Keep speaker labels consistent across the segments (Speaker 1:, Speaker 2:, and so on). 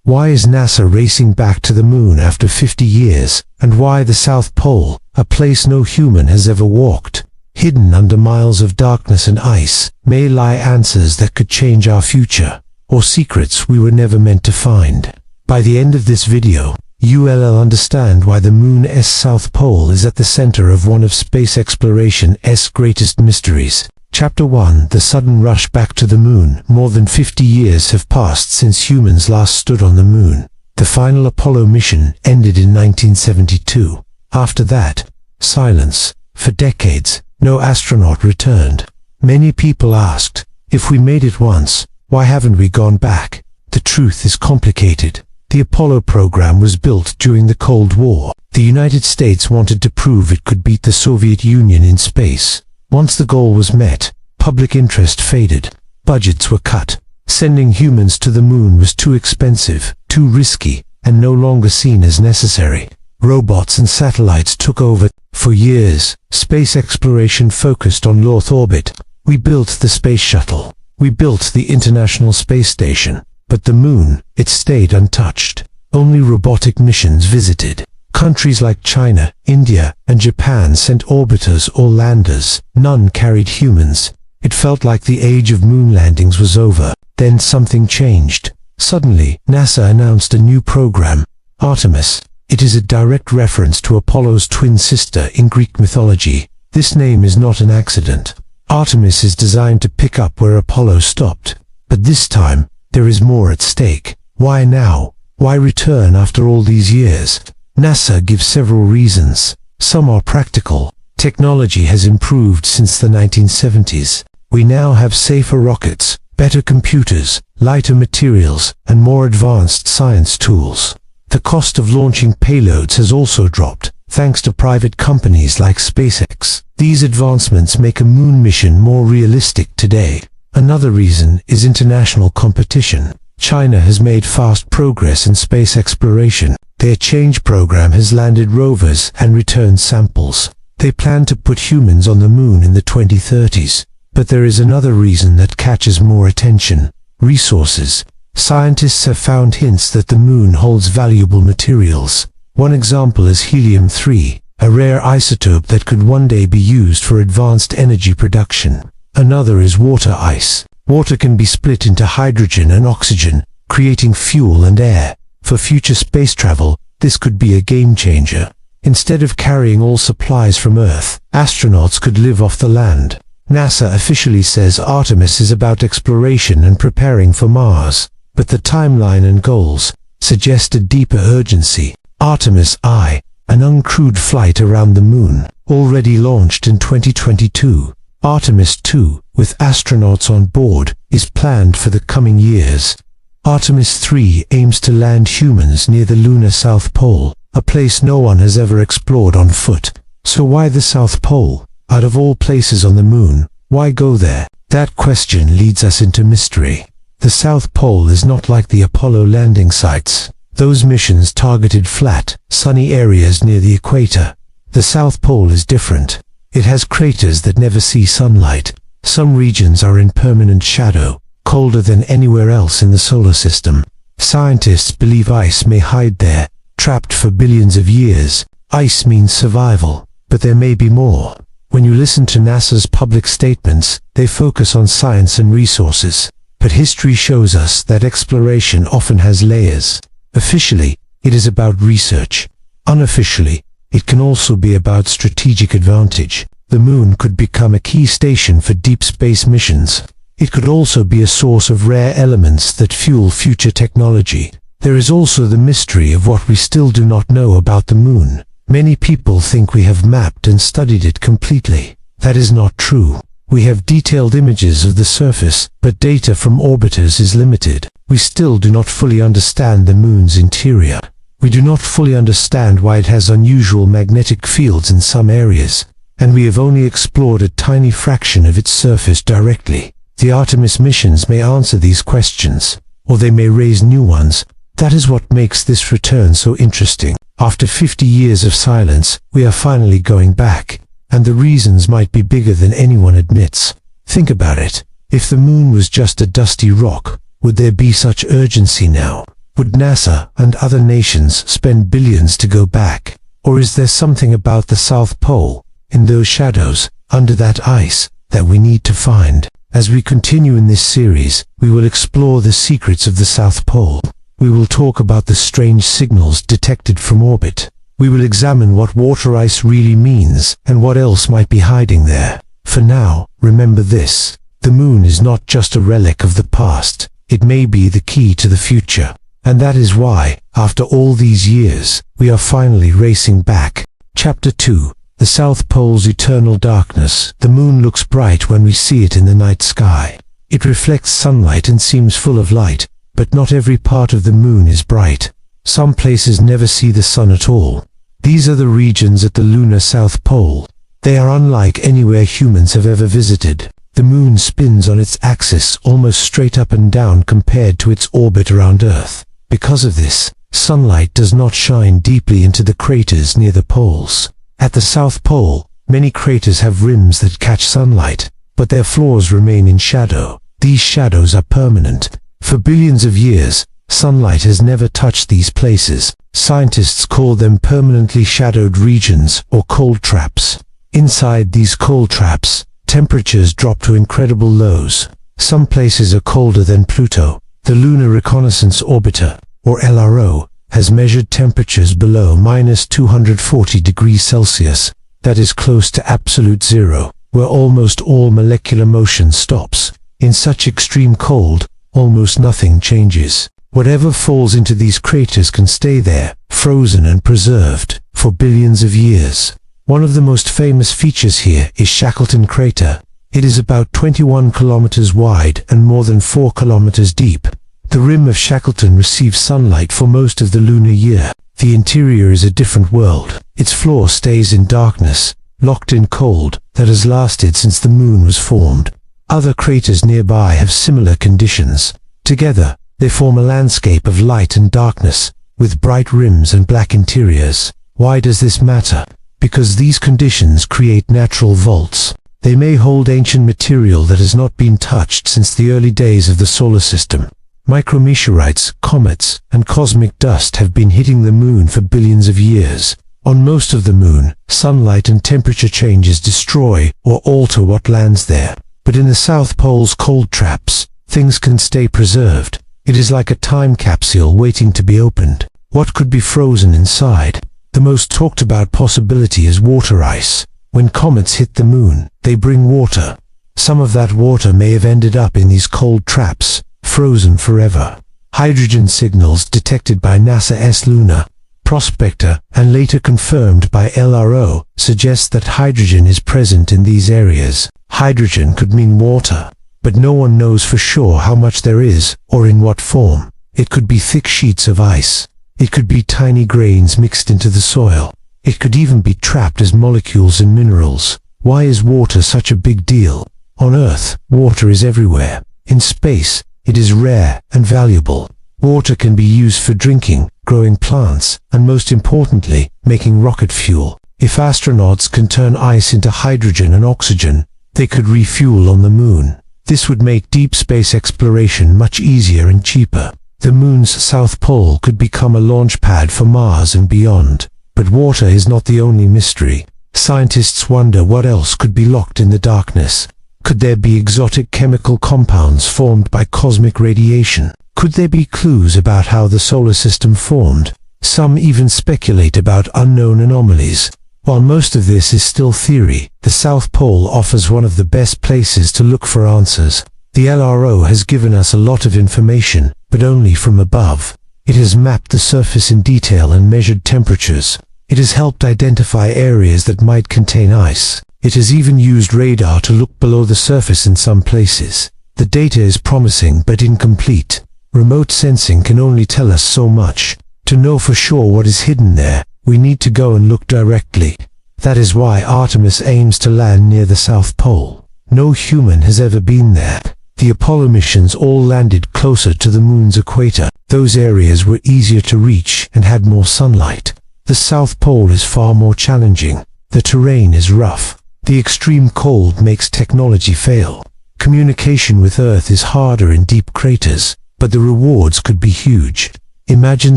Speaker 1: Why is NASA racing back to the moon after 50 years? And why the South Pole, a place no human has ever walked? Hidden under miles of darkness and ice may lie answers that could change our future, or secrets we were never meant to find. By the end of this video, you'll understand why the moon's South Pole is at the center of one of space exploration's greatest mysteries. Chapter 1: The sudden rush back to the moon. More than 50 years have passed since humans last stood on the moon. The final Apollo mission ended in 1972. After that, silence. For decades, no astronaut returned. Many people asked, if we made it once, why haven't we gone back? The truth is complicated. The Apollo program was built during the Cold War. The United States wanted to prove it could beat the Soviet Union in space. Once the goal was met, public interest faded. Budgets were cut. Sending humans to the moon was too expensive, too risky, and no longer seen as necessary. Robots and satellites took over. For years, space exploration focused on low Earth orbit. We built the space shuttle. We built the International Space Station. But the moon, it stayed untouched. Only robotic missions visited. Countries like China, India, and Japan sent orbiters or landers. None carried humans. It felt like the age of moon landings was over. Then something changed. Suddenly, NASA announced a new program, Artemis. It is a direct reference to Apollo's twin sister in Greek mythology. This name is not an accident. Artemis is designed to pick up where Apollo stopped. But this time, there is more at stake. Why now? Why return after all these years? NASA gives several reasons. Some are practical. Technology has improved since the 1970s. We now have safer rockets, better computers, lighter materials, and more advanced science tools. The cost of launching payloads has also dropped, thanks to private companies like SpaceX. These advancements make a moon mission more realistic today. Another reason is international competition. China has made fast progress in space exploration. Their Change program has landed rovers and returned samples. They plan to put humans on the moon in the 2030s. But there is another reason that catches more attention: resources. Scientists have found hints that the moon holds valuable materials. One example is helium-3, a rare isotope that could one day be used for advanced energy production. Another is water ice. Water can be split into hydrogen and oxygen, creating fuel and air. For future space travel, this could be a game changer. Instead of carrying all supplies from Earth, astronauts could live off the land. NASA officially says Artemis is about exploration and preparing for Mars, but the timeline and goals suggest a deeper urgency. Artemis I, an uncrewed flight around the moon, already launched in 2022. Artemis II, with astronauts on board, is planned for the coming years. Artemis III aims to land humans near the lunar South Pole, a place no one has ever explored on foot. So why the South Pole? Out of all places on the moon, why go there? That question leads us into mystery. The South Pole is not like the Apollo landing sites. Those missions targeted flat, sunny areas near the equator. The South Pole is different. It has craters that never see sunlight. Some regions are in permanent shadow, colder than anywhere else in the solar system. Scientists believe ice may hide there, trapped for billions of years. Ice means survival, but there may be more. When you listen to NASA's public statements, they focus on science and resources. But history shows us that exploration often has layers. Officially, it is about research. Unofficially, it can also be about strategic advantage. The moon could become a key station for deep space missions. It could also be a source of rare elements that fuel future technology. There is also the mystery of what we still do not know about the moon. Many people think we have mapped and studied it completely. That is not true. We have detailed images of the surface, but data from orbiters is limited. We still do not fully understand the moon's interior. We do not fully understand why it has unusual magnetic fields in some areas, and we have only explored a tiny fraction of its surface directly. The Artemis missions may answer these questions, or they may raise new ones. That is what makes this return so interesting. After 50 years of silence, we are finally going back, and the reasons might be bigger than anyone admits. Think about it. If the moon was just a dusty rock, would there be such urgency now? Would NASA and other nations spend billions to go back? Or is there something about the South Pole, in those shadows, under that ice, that we need to find? As we continue in this series, we will explore the secrets of the South Pole. We will talk about the strange signals detected from orbit. We will examine what water ice really means and what else might be hiding there. For now, remember this: the moon is not just a relic of the past, it may be the key to the future. And that is why, after all these years, we are finally racing back. Chapter 2: The South Pole's Eternal Darkness. The moon looks bright when we see it in the night sky. It reflects sunlight and seems full of light, but not every part of the moon is bright. Some places never see the sun at all. These are the regions at the lunar South Pole. They are unlike anywhere humans have ever visited. The moon spins on its axis almost straight up and down compared to its orbit around Earth. Because of this, sunlight does not shine deeply into the craters near the poles. At the South Pole, many craters have rims that catch sunlight, but their floors remain in shadow. These shadows are permanent. For billions of years, sunlight has never touched these places. Scientists call them permanently shadowed regions or cold traps. Inside these cold traps, temperatures drop to incredible lows. Some places are colder than Pluto. The Lunar Reconnaissance Orbiter, or LRO, has measured temperatures below -240 degrees Celsius. That is close to absolute zero, where almost all molecular motion stops. In such extreme cold, almost nothing changes. Whatever falls into these craters can stay there, frozen and preserved, for billions of years. One of the most famous features here is Shackleton crater. It is about 21 kilometers wide and more than 4 kilometers deep. The rim of Shackleton receives sunlight for most of the lunar year. The interior is a different world. Its floor stays in darkness, locked in cold, that has lasted since the moon was formed. Other craters nearby have similar conditions. Together, they form a landscape of light and darkness, with bright rims and black interiors. Why does this matter? Because these conditions create natural vaults. They may hold ancient material that has not been touched since the early days of the solar system. Micrometeorites, comets, and cosmic dust have been hitting the moon for billions of years. On most of the moon, sunlight and temperature changes destroy or alter what lands there. But in the South Pole's cold traps, things can stay preserved. It is like a time capsule waiting to be opened. What could be frozen inside? The most talked about possibility is water ice. When comets hit the moon, they bring water. Some of that water may have ended up in these cold traps, frozen forever. Hydrogen signals detected by NASA's Lunar Prospector and later confirmed by LRO suggest that hydrogen is present in these areas. Hydrogen could mean water, but no one knows for sure how much there is or in what form. It could be thick sheets of ice. It could be tiny grains mixed into the soil. It could even be trapped as molecules in minerals. Why is water such a big deal? On Earth, water is everywhere. In space, it is rare and valuable. Water can be used for drinking, growing plants, and most importantly, making rocket fuel. If astronauts can turn ice into hydrogen and oxygen, they could refuel on the moon. This would make deep space exploration much easier and cheaper. The moon's South Pole could become a launch pad for Mars and beyond. But water is not the only mystery. Scientists wonder what else could be locked in the darkness. Could there be exotic chemical compounds formed by cosmic radiation? Could there be clues about how the solar system formed? Some even speculate about unknown anomalies. While most of this is still theory, the South Pole offers one of the best places to look for answers. The LRO has given us a lot of information, but only from above. It has mapped the surface in detail and measured temperatures. It has helped identify areas that might contain ice. It has even used radar to look below the surface in some places. The data is promising but incomplete. Remote sensing can only tell us so much. To know for sure what is hidden there, we need to go and look directly. That is why Artemis aims to land near the South Pole. No human has ever been there. The Apollo missions all landed closer to the moon's equator. Those areas were easier to reach and had more sunlight. The South Pole is far more challenging. The terrain is rough. The extreme cold makes technology fail. Communication with Earth is harder in deep craters, but the rewards could be huge. Imagine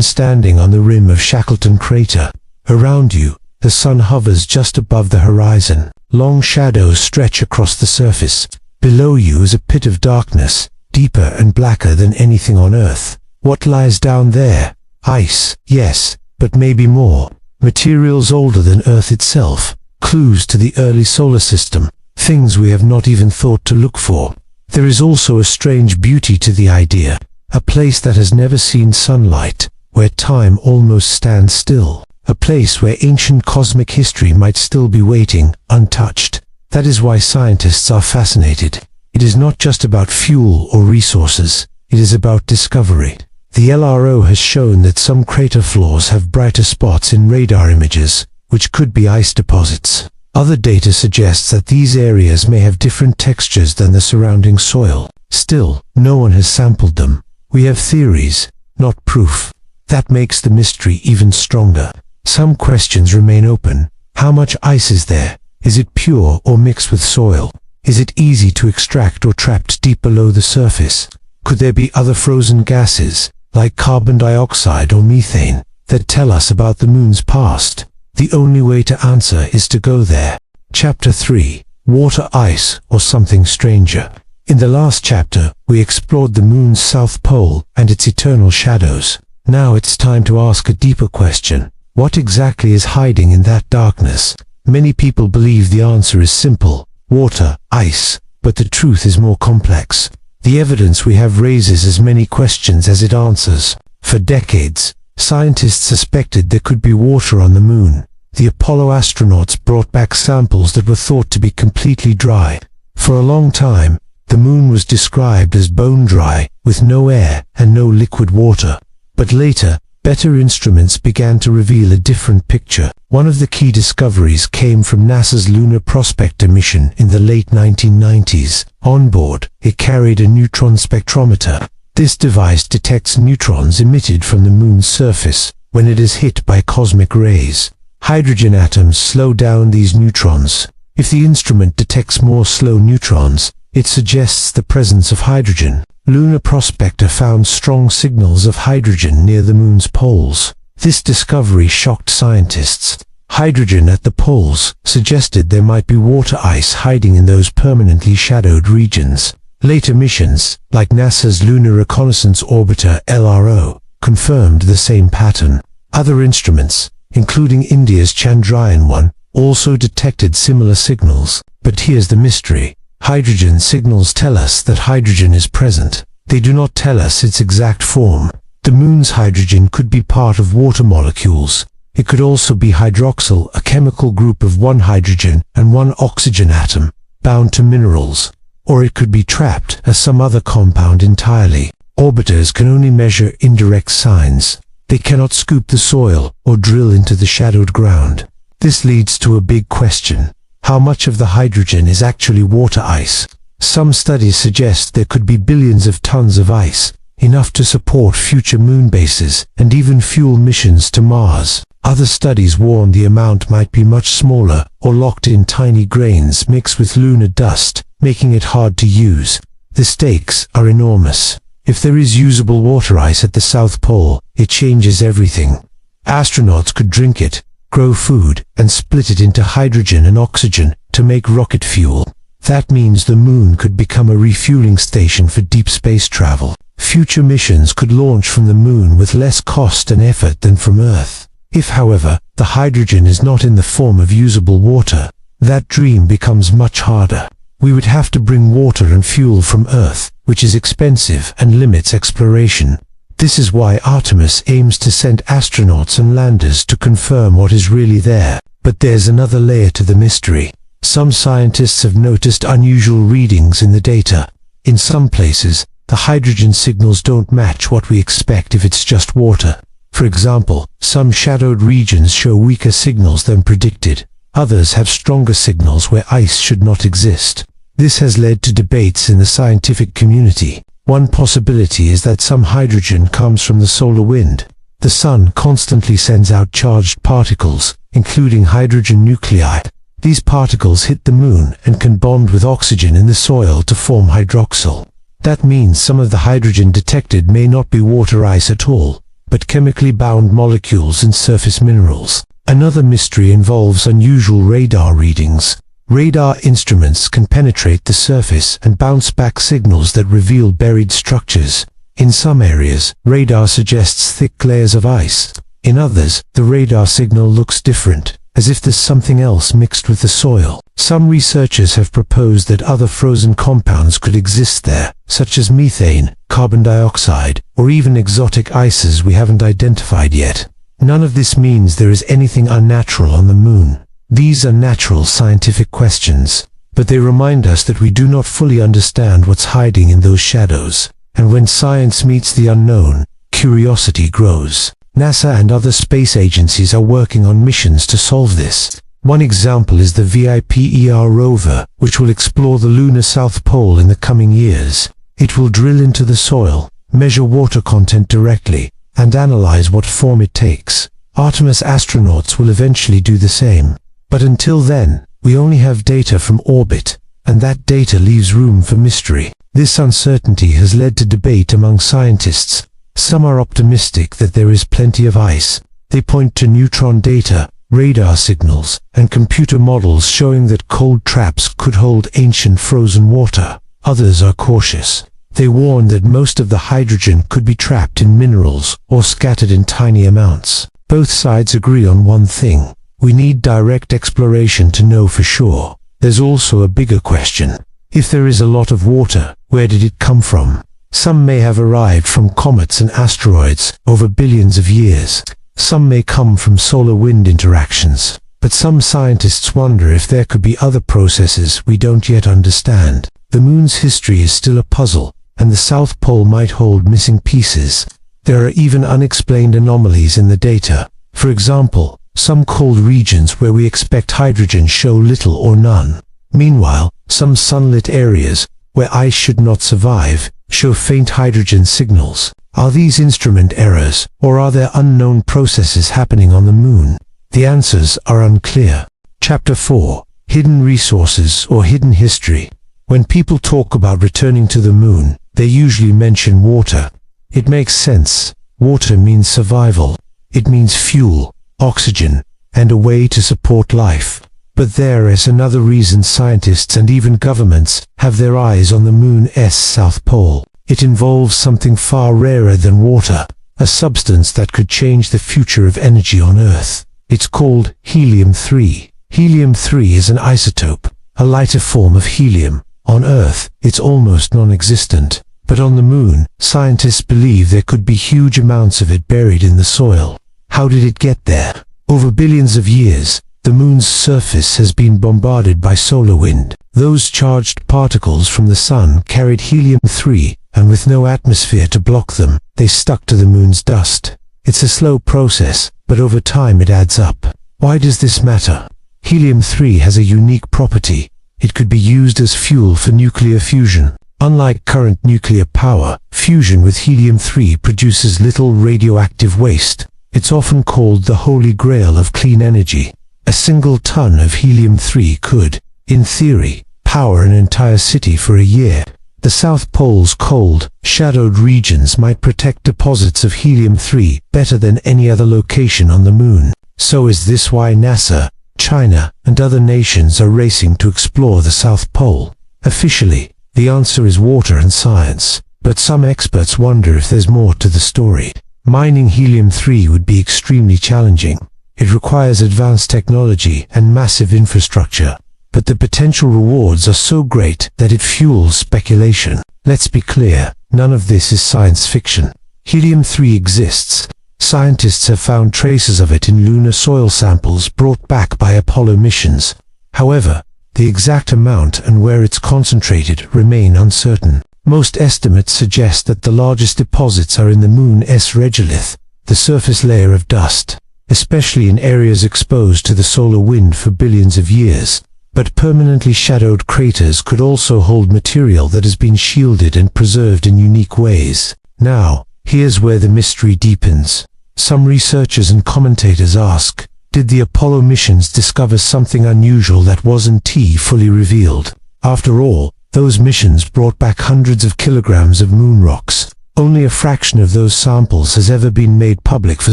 Speaker 1: standing on the rim of Shackleton crater. Around you, the sun hovers just above the horizon. Long shadows stretch across the surface. Below you is a pit of darkness, deeper and blacker than anything on Earth. What lies down there? Ice, yes, but maybe more. Materials older than Earth itself. Clues to the early solar system. Things we have not even thought to look for. There is also a strange beauty to the idea. A place that has never seen sunlight, where time almost stands still. A place where ancient cosmic history might still be waiting, untouched. That is why scientists are fascinated. It is not just about fuel or resources. It is about discovery. The LRO has shown that some crater floors have brighter spots in radar images, which could be ice deposits. Other data suggests that these areas may have different textures than the surrounding soil. Still, no one has sampled them. We have theories, not proof. That makes the mystery even stronger. Some questions remain open. How much ice is there? Is it pure or mixed with soil? Is it easy to extract or trapped deep below the surface? Could there be other frozen gases, like carbon dioxide or methane, that tell us about the moon's past? The only way to answer is to go there. Chapter 3. Water, ice, or something stranger. In the last chapter, we explored the moon's south pole and its eternal shadows. Now it's time to ask a deeper question. What exactly is hiding in that darkness? Many people believe the answer is simple: water, ice, but the truth is more complex. The evidence we have raises as many questions as it answers. For decades, scientists suspected there could be water on the moon. The Apollo astronauts brought back samples that were thought to be completely dry. For a long time, the moon was described as bone dry, with no air and no liquid water. But later, better instruments began to reveal a different picture. One of the key discoveries came from NASA's Lunar Prospector mission in the late 1990s. On board, it carried a neutron spectrometer. This device detects neutrons emitted from the moon's surface when it is hit by cosmic rays. Hydrogen atoms slow down these neutrons. If the instrument detects more slow neutrons, it suggests the presence of hydrogen. Lunar Prospector found strong signals of hydrogen near the moon's poles. This discovery shocked scientists. Hydrogen at the poles suggested there might be water ice hiding in those permanently shadowed regions. Later missions, like NASA's Lunar Reconnaissance Orbiter (LRO), confirmed the same pattern. Other instruments, including India's Chandrayaan-1, also detected similar signals. But here's the mystery. Hydrogen signals tell us that hydrogen is present. They do not tell us its exact form. The moon's hydrogen could be part of water molecules. It could also be hydroxyl, a chemical group of one hydrogen and one oxygen atom, bound to minerals. Or it could be trapped as some other compound entirely. Orbiters can only measure indirect signs. They cannot scoop the soil or drill into the shadowed ground. This leads to a big question. How much of the hydrogen is actually water ice? Some studies suggest there could be billions of tons of ice, enough to support future moon bases and even fuel missions to Mars. Other studies warn the amount might be much smaller or locked in tiny grains mixed with lunar dust, making it hard to use. The stakes are enormous. If there is usable water ice at the South Pole, it changes everything. Astronauts could drink it, grow food, and split it into hydrogen and oxygen to make rocket fuel. That means the moon could become a refueling station for deep space travel. Future missions could launch from the moon with less cost and effort than from Earth. If, however, the hydrogen is not in the form of usable water, that dream becomes much harder. We would have to bring water and fuel from Earth, which is expensive and limits exploration. This is why Artemis aims to send astronauts and landers to confirm what is really there. But there's another layer to the mystery. Some scientists have noticed unusual readings in the data. In some places, the hydrogen signals don't match what we expect if it's just water. For example, some shadowed regions show weaker signals than predicted. Others have stronger signals where ice should not exist. This has led to debates in the scientific community. One possibility is that some hydrogen comes from the solar wind. The sun constantly sends out charged particles, including hydrogen nuclei. These particles hit the moon and can bond with oxygen in the soil to form hydroxyl. That means some of the hydrogen detected may not be water ice at all, but chemically bound molecules in surface minerals. Another mystery involves unusual radar readings. Radar instruments can penetrate the surface and bounce back signals that reveal buried structures. In some areas, radar suggests thick layers of ice. In others, the radar signal looks different, as if there's something else mixed with the soil. Some researchers have proposed that other frozen compounds could exist there, such as methane, carbon dioxide, or even exotic ices we haven't identified yet. None of this means there is anything unnatural on the moon. These are natural scientific questions, but they remind us that we do not fully understand what's hiding in those shadows. And when science meets the unknown, curiosity grows. NASA and other space agencies are working on missions to solve this. One example is the VIPER rover, which will explore the lunar South Pole in the coming years. It will drill into the soil, measure water content directly, and analyze what form it takes. Artemis astronauts will eventually do the same. But until then, we only have data from orbit, and that data leaves room for mystery. This uncertainty has led to debate among scientists. Some are optimistic that there is plenty of ice. They point to neutron data, radar signals, and computer models showing that cold traps could hold ancient frozen water. Others are cautious. They warn that most of the hydrogen could be trapped in minerals or scattered in tiny amounts. Both sides agree on one thing: we need direct exploration to know for sure. There's also a bigger question. If there is a lot of water, where did it come from? Some may have arrived from comets and asteroids over billions of years. Some may come from solar wind interactions. But some scientists wonder if there could be other processes we don't yet understand. The moon's history is still a puzzle, and the South Pole might hold missing pieces. There are even unexplained anomalies in the data. For example, some cold regions where we expect hydrogen show little or none. Meanwhile, some sunlit areas, where ice should not survive, show faint hydrogen signals. Are these instrument errors, or are there unknown processes happening on the moon? The answers are unclear. Chapter 4. Hidden Resources or Hidden History. When people talk about returning to the moon, they usually mention water. It makes sense. Water means survival. It means fuel, oxygen, and a way to support life. But there is another reason scientists and even governments have their eyes on the moon's south pole. It involves something far rarer than water, a substance that could change the future of energy on Earth. It's called helium-3. Helium-3 is an isotope, a lighter form of helium. On Earth, it's almost non-existent. But on the moon, scientists believe there could be huge amounts of it buried in the soil. How did it get there? Over billions of years, the moon's surface has been bombarded by solar wind. Those charged particles from the sun carried helium-3, and with no atmosphere to block them, they stuck to the moon's dust. It's a slow process, but over time it adds up. Why does this matter? Helium-3 has a unique property. It could be used as fuel for nuclear fusion. Unlike current nuclear power, fusion with helium-3 produces little radioactive waste. It's often called the holy grail of clean energy. A single ton of helium-3 could, in theory, power an entire city for a year. The South Pole's cold, shadowed regions might protect deposits of helium-3 better than any other location on the moon. So is this why NASA, China, and other nations are racing to explore the South Pole? Officially, the answer is water and science, but some experts wonder if there's more to the story. Mining helium-3 would be extremely challenging. It requires advanced technology and massive infrastructure, but the potential rewards are so great that it fuels speculation. Let's be clear, none of this is science fiction. Helium-3 exists. Scientists have found traces of it in lunar soil samples brought back by Apollo missions. However, the exact amount and where it's concentrated remain uncertain. Most estimates suggest that the largest deposits are in the moon's regolith, the surface layer of dust, especially in areas exposed to the solar wind for billions of years. But permanently shadowed craters could also hold material that has been shielded and preserved in unique ways. Now, here's where the mystery deepens. Some researchers and commentators ask, did the Apollo missions discover something unusual that wasn't fully revealed? After all, those missions brought back hundreds of kilograms of moon rocks. Only a fraction of those samples has ever been made public for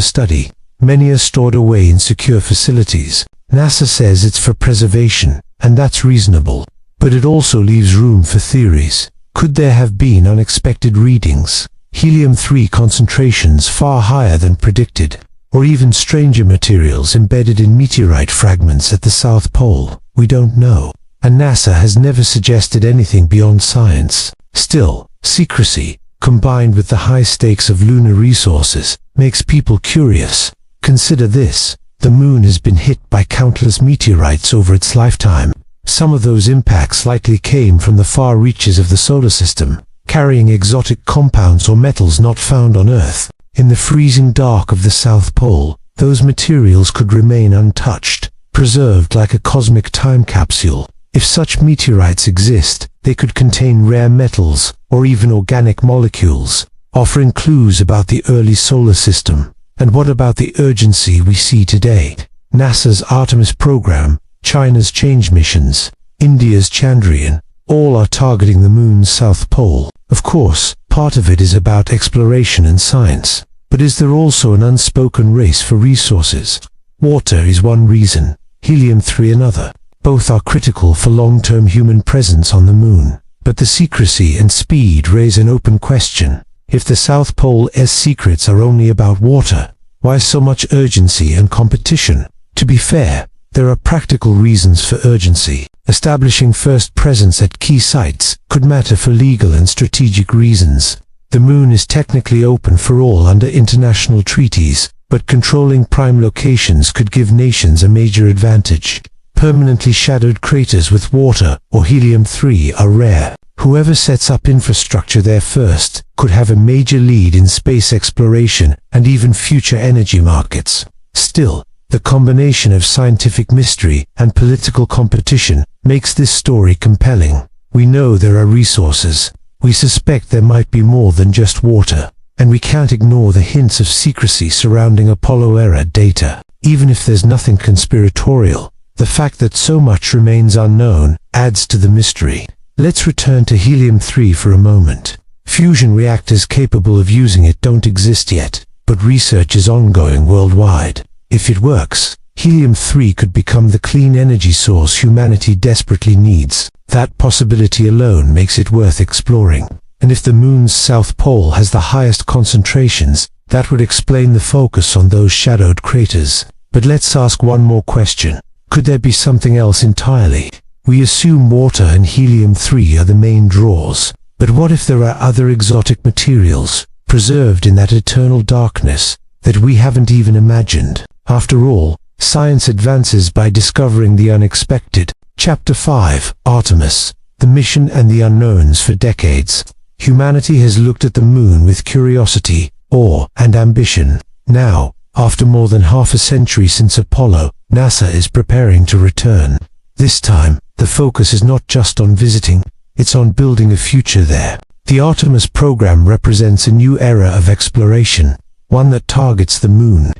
Speaker 1: study. Many are stored away in secure facilities. NASA says it's for preservation, and that's reasonable. But it also leaves room for theories. Could there have been unexpected readings? Helium-3 concentrations far higher than predicted? Or even stranger materials embedded in meteorite fragments at the South Pole? We don't know. And NASA has never suggested anything beyond science. Still, secrecy, combined with the high stakes of lunar resources, makes people curious. Consider this. The moon has been hit by countless meteorites over its lifetime. Some of those impacts likely came from the far reaches of the solar system, carrying exotic compounds or metals not found on Earth. In the freezing dark of the South Pole, those materials could remain untouched, preserved like a cosmic time capsule. If such meteorites exist, they could contain rare metals or even organic molecules, offering clues about the early solar system. And what about the urgency we see today? NASA's Artemis program, China's Change missions, India's Chandrayaan, all are targeting the moon's south pole. Of course, part of it is about exploration and science. But is there also an unspoken race for resources? Water is one reason, helium-3 another. Both are critical for long-term human presence on the moon. But the secrecy and speed raise an open question. If the South Pole's secrets are only about water, why so much urgency and competition? To be fair, there are practical reasons for urgency. Establishing first presence at key sites could matter for legal and strategic reasons. The moon is technically open for all under international treaties, but controlling prime locations could give nations a major advantage. Permanently shadowed craters with water or helium-3 are rare. Whoever sets up infrastructure there first could have a major lead in space exploration and even future energy markets. Still, the combination of scientific mystery and political competition makes this story compelling. We know there are resources. We suspect there might be more than just water. And we can't ignore the hints of secrecy surrounding Apollo-era data. Even if there's nothing conspiratorial, the fact that so much remains unknown adds to the mystery. Let's return to helium-3 for a moment. Fusion reactors capable of using it don't exist yet, but research is ongoing worldwide. If it works, helium-3 could become the clean energy source humanity desperately needs. That possibility alone makes it worth exploring. And if the moon's south pole has the highest concentrations, that would explain the focus on those shadowed craters. But let's ask one more question. Could there be something else entirely? We assume water and helium-3 are the main draws. But what if there are other exotic materials, preserved in that eternal darkness, that we haven't even imagined? After all, science advances by discovering the unexpected. Chapter 5, Artemis, the mission and the unknowns. For decades, humanity has looked at the moon with curiosity, awe, and ambition. Now, after more than half a century since Apollo, NASA is preparing to return. This time, the focus is not just on visiting, it's on building a future there. The Artemis program represents a new era of exploration, one that targets the moon's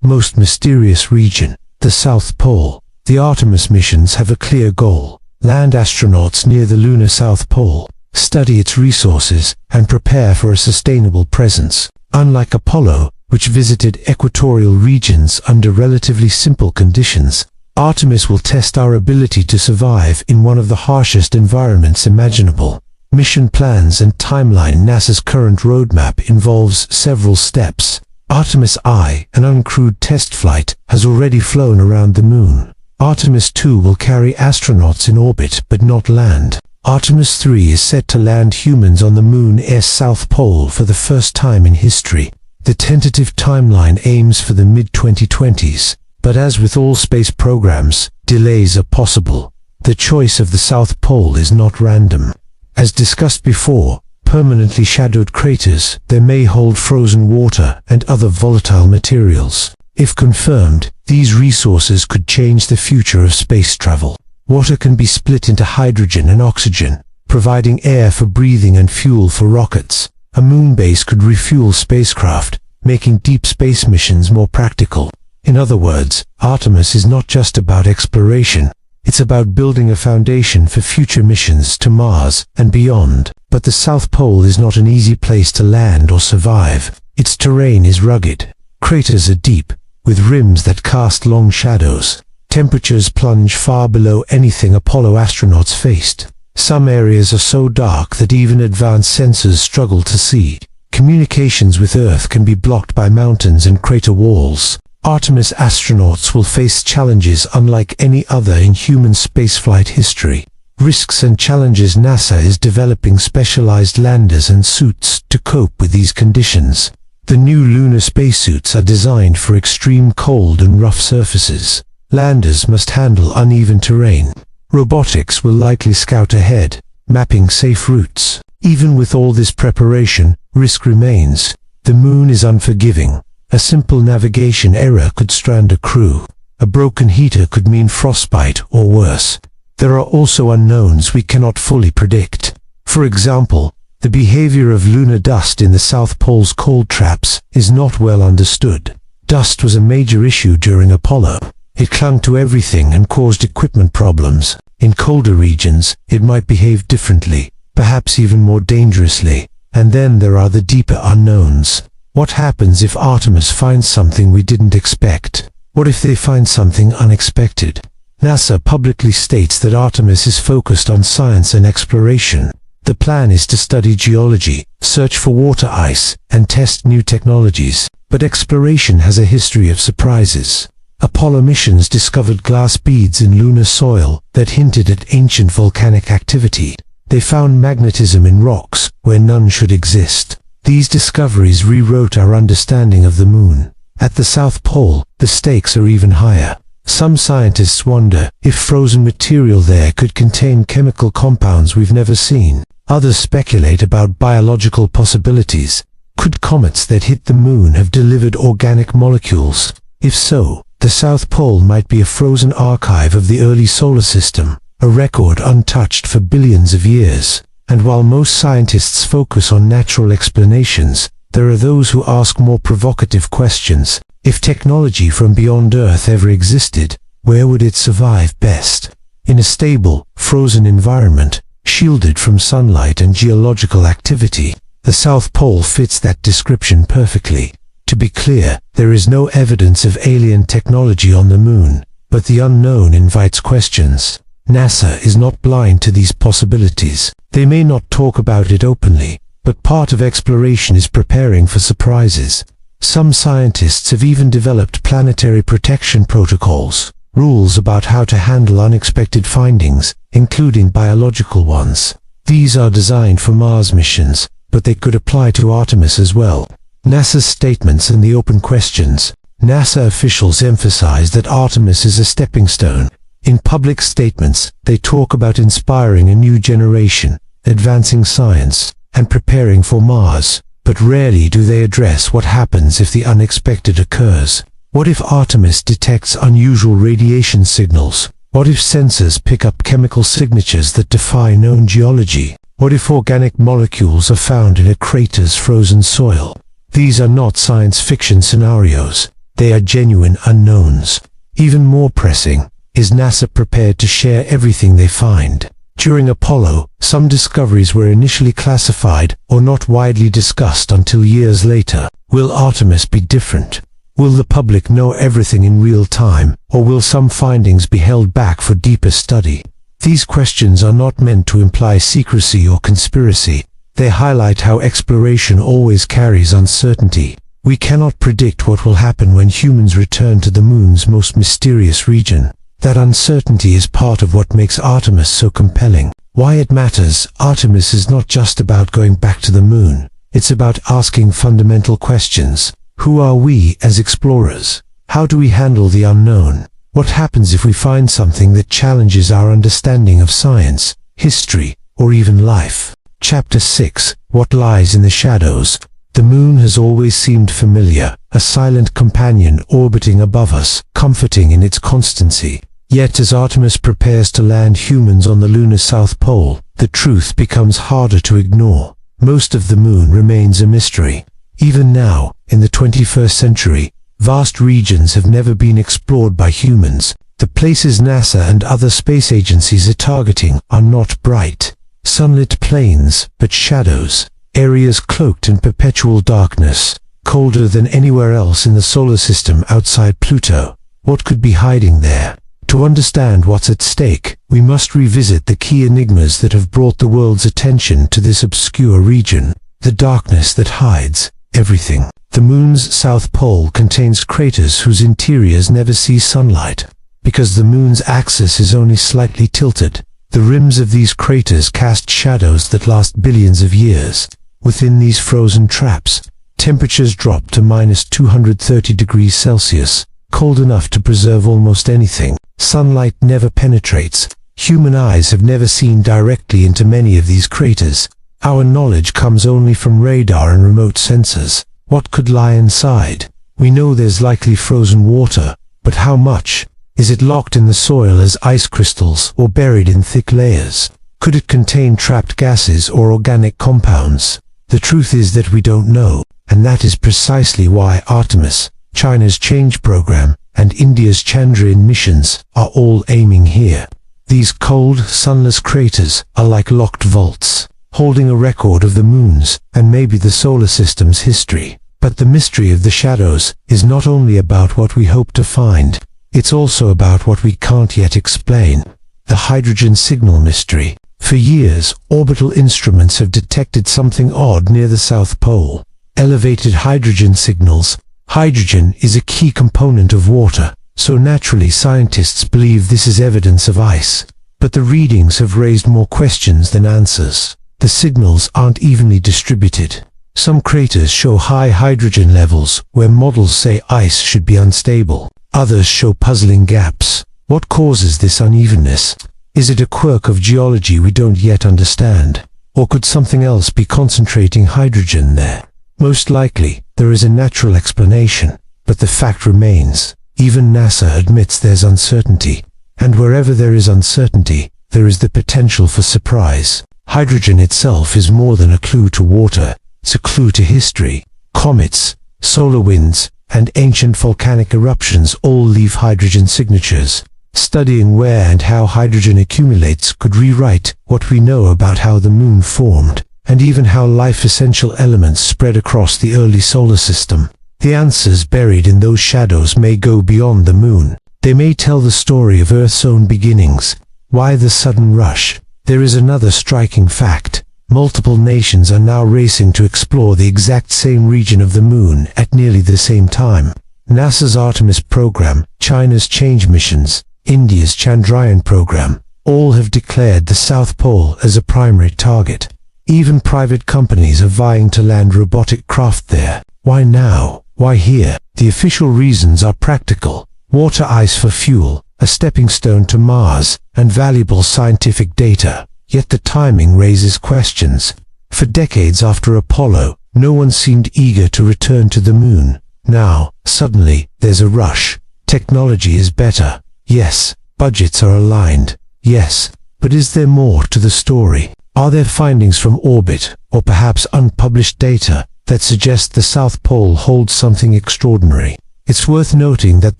Speaker 1: most mysterious region, the South Pole. The Artemis missions have a clear goal: land astronauts near the lunar South Pole, study its resources, and prepare for a sustainable presence. Unlike Apollo, which visited equatorial regions under relatively simple conditions, Artemis will test our ability to survive in one of the harshest environments imaginable. Mission plans and timeline. NASA's current roadmap involves several steps. Artemis I, an uncrewed test flight, has already flown around the moon. Artemis II will carry astronauts in orbit but not land. Artemis III is set to land humans on the moon's south pole for the first time in history. The tentative timeline aims for the mid-2020s, but as with all space programs, delays are possible. The choice of the South Pole is not random. As discussed before, permanently shadowed craters there may hold frozen water and other volatile materials. If confirmed, these resources could change the future of space travel. Water can be split into hydrogen and oxygen, providing air for breathing and fuel for rockets. A moon base could refuel spacecraft, making deep space missions more practical. In other words, Artemis is not just about exploration, It's about building a foundation for future missions to Mars and beyond. But the South Pole is not an easy place to land or survive. Its terrain is rugged. Craters are deep, with rims that cast long shadows. Temperatures plunge far below anything Apollo astronauts faced. Some areas are so dark that even advanced sensors struggle to see. Communications with Earth can be blocked by mountains and crater walls. Artemis astronauts will face challenges unlike any other in human spaceflight history. Risks and challenges. NASA is developing specialized landers and suits to cope with these conditions. The new lunar spacesuits are designed for extreme cold and rough surfaces. Landers must handle uneven terrain. Robotics will likely scout ahead, mapping safe routes. Even with all this preparation, risk remains. The moon is unforgiving. A simple navigation error could strand a crew. A broken heater could mean frostbite or worse. There are also unknowns we cannot fully predict. For example, the behavior of lunar dust in the South Pole's cold traps is not well understood. Dust was a major issue during Apollo. It clung to everything and caused equipment problems. In colder regions, it might behave differently, perhaps even more dangerously. And then there are the deeper unknowns. What happens if Artemis finds something we didn't expect? What if they find something unexpected? NASA publicly states that Artemis is focused on science and exploration. The plan is to study geology, search for water ice, and test new technologies. But exploration has a history of surprises. Apollo missions discovered glass beads in lunar soil that hinted at ancient volcanic activity. They found magnetism in rocks where none should exist. These discoveries rewrote our understanding of the moon. At the South Pole, the stakes are even higher. Some scientists wonder if frozen material there could contain chemical compounds we've never seen. Others speculate about biological possibilities. Could comets that hit the moon have delivered organic molecules? If so, the South Pole might be a frozen archive of the early solar system, a record untouched for billions of years. And while most scientists focus on natural explanations, there are those who ask more provocative questions. If technology from beyond Earth ever existed, where would it survive best? In a stable, frozen environment, shielded from sunlight and geological activity. The South Pole fits that description perfectly. To be clear, there is no evidence of alien technology on the moon, but the unknown invites questions. NASA is not blind to these possibilities. They may not talk about it openly, but part of exploration is preparing for surprises. Some scientists have even developed planetary protection protocols, rules about how to handle unexpected findings, including biological ones. These are designed for Mars missions, but they could apply to Artemis as well. NASA's statements and the open questions. NASA officials emphasize that Artemis is a stepping stone. In public statements, they talk about inspiring a new generation, advancing science, and preparing for Mars. But rarely do they address what happens if the unexpected occurs. What if Artemis detects unusual radiation signals? What if sensors pick up chemical signatures that defy known geology? What if organic molecules are found in a crater's frozen soil? These are not science fiction scenarios. They are genuine unknowns. Even more pressing, is NASA prepared to share everything they find? During Apollo, some discoveries were initially classified or not widely discussed until years later. Will Artemis be different? Will the public know everything in real time, or will some findings be held back for deeper study? These questions are not meant to imply secrecy or conspiracy. They highlight how exploration always carries uncertainty. We cannot predict what will happen when humans return to the moon's most mysterious region. That uncertainty is part of what makes Artemis so compelling. Why it matters. Artemis is not just about going back to the moon. It's about asking fundamental questions. Who are we as explorers? How do we handle the unknown? What happens if we find something that challenges our understanding of science, history, or even life? Chapter 6. What lies in the shadows? The moon has always seemed familiar, a silent companion orbiting above us, comforting in its constancy. Yet as Artemis prepares to land humans on the lunar South Pole, the truth becomes harder to ignore. Most of the moon remains a mystery. Even now, in the 21st century, vast regions have never been explored by humans. The places NASA and other space agencies are targeting are not bright, sunlit plains, but shadows, areas cloaked in perpetual darkness, colder than anywhere else in the solar system outside Pluto. What could be hiding there? To understand what's at stake, we must revisit the key enigmas that have brought the world's attention to this obscure region. The darkness that hides everything. The moon's south pole contains craters whose interiors never see sunlight. Because the moon's axis is only slightly tilted, the rims of these craters cast shadows that last billions of years. Within these frozen traps, temperatures drop to minus 230 degrees Celsius, cold enough to preserve almost anything. Sunlight never penetrates. Human eyes have never seen directly into many of these craters. Our knowledge comes only from radar and remote sensors. What could lie inside? We know there's likely frozen water, but how much? Is it locked in the soil as ice crystals or buried in thick layers? Could it contain trapped gases or organic compounds? The truth is that we don't know, and that is precisely why Artemis, China's change program, and India's Chandrayaan missions are all aiming here. These cold, sunless craters are like locked vaults, holding a record of the moon's and maybe the solar system's history. But the mystery of the shadows is not only about what we hope to find, it's also about what we can't yet explain. The hydrogen signal mystery. For years, orbital instruments have detected something odd near the South Pole. Elevated hydrogen signals. Hydrogen is a key component of water, so naturally scientists believe this is evidence of ice. But the readings have raised more questions than answers. The signals aren't evenly distributed. Some craters show high hydrogen levels where models say ice should be unstable. Others show puzzling gaps. What causes this unevenness? Is it a quirk of geology we don't yet understand? Or could something else be concentrating hydrogen there? Most likely, there is a natural explanation, but the fact remains. Even NASA admits there's uncertainty. And wherever there is uncertainty, there is the potential for surprise. Hydrogen itself is more than a clue to water. It's a clue to history. Comets, solar winds, and ancient volcanic eruptions all leave hydrogen signatures. Studying where and how hydrogen accumulates could rewrite what we know about how the moon formed, and even how life-essential elements spread across the early solar system. The answers buried in those shadows may go beyond the moon. They may tell the story of Earth's own beginnings. Why the sudden rush? There is another striking fact. Multiple nations are now racing to explore the exact same region of the moon at nearly the same time. NASA's Artemis program, China's change missions, India's Chandrayaan program, all have declared the South Pole as a primary target. Even private companies are vying to land robotic craft there. Why now? Why here? The official reasons are practical. Water ice for fuel, a stepping stone to Mars, and valuable scientific data. Yet the timing raises questions. For decades after Apollo, no one seemed eager to return to the moon. Now, suddenly, there's a rush. Technology is better. Yes. Budgets are aligned. Yes. But is there more to the story? Are there findings from orbit, or perhaps unpublished data, that suggest the South Pole holds something extraordinary? It's worth noting that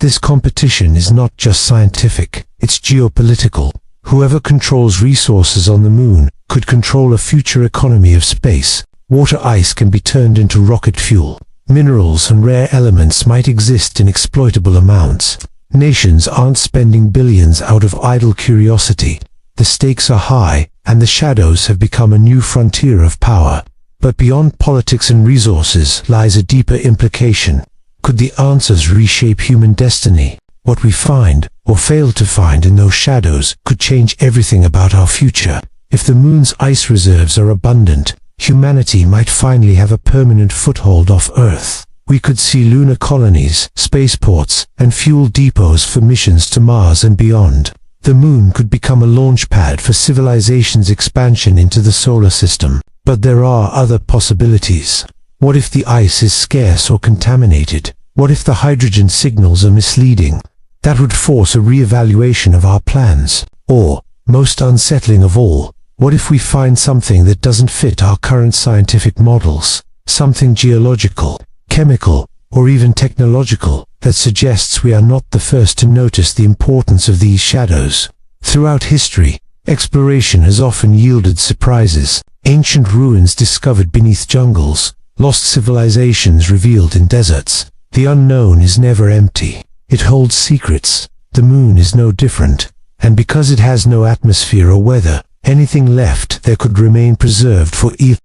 Speaker 1: this competition is not just scientific, it's geopolitical. Whoever controls resources on the moon could control a future economy of space. Water ice can be turned into rocket fuel. Minerals and rare elements might exist in exploitable amounts. Nations aren't spending billions out of idle curiosity. The stakes are high, and the shadows have become a new frontier of power. But beyond politics and resources lies a deeper implication. Could the answers reshape human destiny? What we find, or fail to find in those shadows, could change everything about our future. If the moon's ice reserves are abundant, humanity might finally have a permanent foothold off Earth. We could see lunar colonies, spaceports, and fuel depots for missions to Mars and beyond. The moon could become a launch pad for civilization's expansion into the solar system. But there are other possibilities. What if the ice is scarce or contaminated? What if the hydrogen signals are misleading? That would force a re-evaluation of our plans. Or, most unsettling of all, what if we find something that doesn't fit our current scientific models? Something geological, chemical, or even technological, that suggests we are not the first to notice the importance of these shadows. Throughout history, exploration has often yielded surprises. Ancient ruins discovered beneath jungles, lost civilizations revealed in deserts. The unknown is never empty. It holds secrets. The moon is no different, and because it has no atmosphere or weather, anything left there could remain preserved for